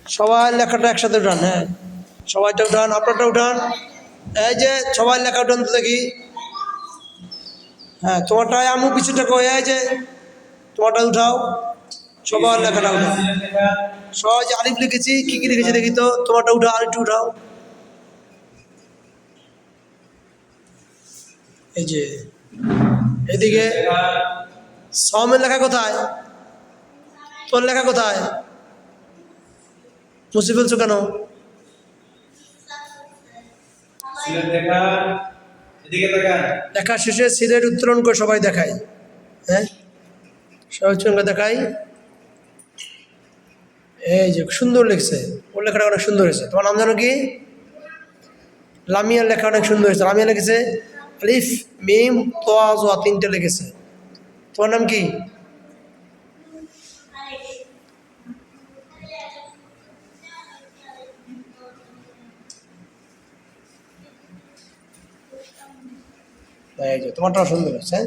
সবাই লেখাটা একসাথে উঠান। হ্যাঁ, সবাইটা উঠান, আপনারটা উঠান। এই যে সবাই লেখা উঠান তো দেখি। হ্যাঁ, তোমারটায় আমু পিছুটা কই, এই যে তোমারটা উঠাও, সবার লেখাটা উঠাও। সবাই যে আলিফ লিখেছি, কী কী লিখেছি দেখি তো, তোমারটা উঠাও, আরেকটু উঠাও। এই যে এদিকে সমের লেখা কোথায়? তোর লেখা কোথায়? মুছে ফেলছো কেন? লেখা শেষে সিলেট উত্তোলন করে সবাই দেখায়। হ্যাঁ, সবাই উত্তোলন করে দেখাই। এই যে সুন্দর লিখছে, ওর লেখাটা অনেক সুন্দর হয়েছে। তোমার নাম জানো কি? লামিয়ার লেখা অনেক সুন্দর হয়েছে। লামিয়া লিখেছে আলিফ মিম তোয়া জোয়া, তিনটে লিখেছে। তোমার নাম কি? এই যে তোমারটাও সুন্দর হয়েছে।